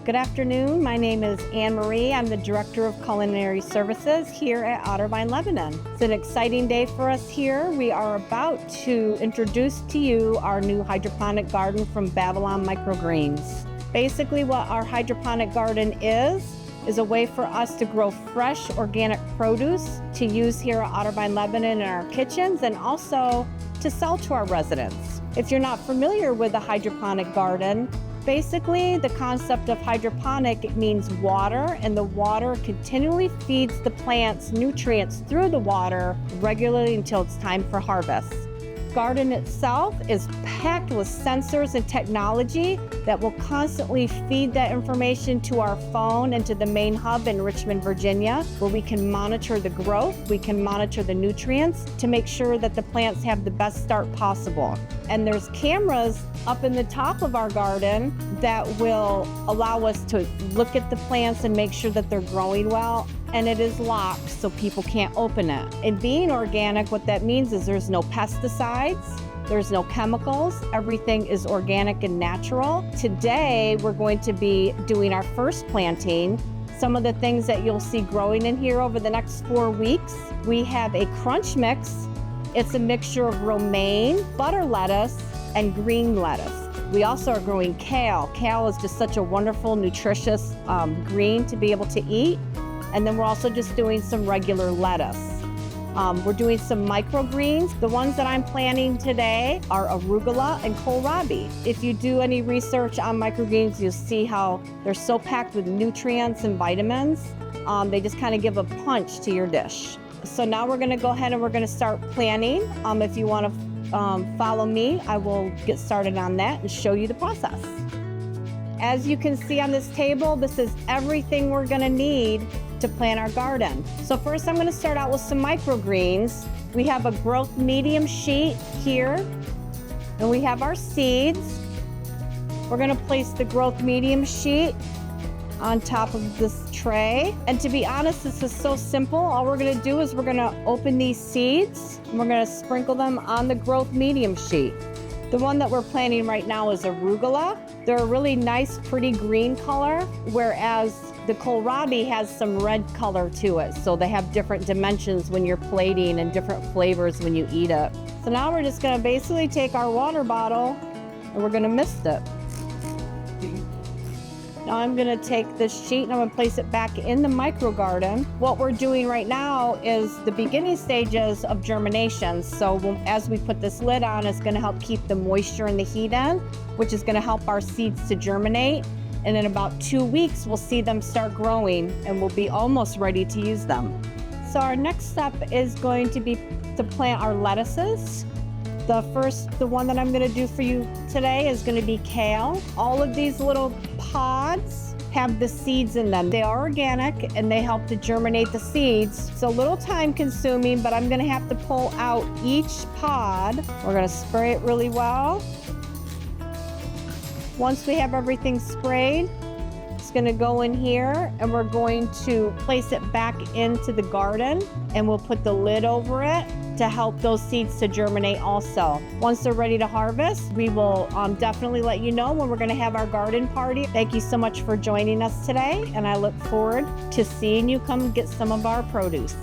Good afternoon. My name is Anne Marie. I'm the Director of Culinary Services here at Otterbein Lebanon. It's an exciting day for us here. We are about to introduce to you our new hydroponic garden from Babylon Micro-Greens. Basically, what our hydroponic garden is a way for us to grow fresh organic produce to use here at Otterbein Lebanon in our kitchens and also to sell to our residents. If you're not familiar with the hydroponic garden, basically, the concept of hydroponic, it means water, and the water continually feeds the plants nutrients through the water regularly until it's time for harvest. The garden itself is packed with sensors and technology that will constantly feed that information to our phone and to the main hub in Richmond, Virginia, where we can monitor the growth, we can monitor the nutrients to make sure that the plants have the best start possible. And there's cameras up in the top of our garden that will allow us to look at the plants and make sure that they're growing well. And it is locked so people can't open it. And being organic, what that means is there's no pesticides, there's no chemicals, everything is organic and natural. Today, we're going to be doing our first planting. Some of the things that you'll see growing in here over the next 4 weeks, we have a crunch mix. It's a mixture of romaine, butter lettuce, and green lettuce. We also are growing kale. Kale is just such a wonderful, nutritious green to be able to eat. And then we're also just doing some regular lettuce. We're doing some microgreens. The ones that I'm planting today are arugula and kohlrabi. If you do any research on microgreens, you'll see how they're so packed with nutrients and vitamins. They just kind of give a punch to your dish. So now we're gonna go ahead and we're gonna start planting. If you wanna follow me, I will get started on that and show you the process. As you can see on this table, this is everything we're gonna need to plant our garden. So first I'm gonna start out with some microgreens. We have a growth medium sheet here, and we have our seeds. We're gonna place the growth medium sheet on top of this tray. And to be honest, this is so simple. All we're gonna do is we're gonna open these seeds and we're gonna sprinkle them on the growth medium sheet. The one that we're planting right now is arugula. They're a really nice, pretty green color, whereas the kohlrabi has some red color to it. So they have different dimensions when you're plating and different flavors when you eat it. So now we're just gonna basically take our water bottle and we're gonna mist it. Now I'm gonna take this sheet and I'm gonna place it back in the micro garden. What we're doing right now is the beginning stages of germination. So as we put this lid on, it's gonna help keep the moisture and the heat in, which is gonna help our seeds to germinate. And in about 2 weeks, we'll see them start growing and we'll be almost ready to use them. So our next step is going to be to plant our lettuces. The one that I'm gonna do for you today is gonna be kale. All of these little pods have the seeds in them. They are organic and they help to germinate the seeds. It's a little time consuming, but I'm gonna have to pull out each pod. We're gonna spray it really well. Once we have everything sprayed, it's gonna go in here and we're going to place it back into the garden and we'll put the lid over it to help those seeds to germinate also. Once they're ready to harvest, we will definitely let you know when we're gonna have our garden party. Thank you so much for joining us today, and I look forward to seeing you come get some of our produce.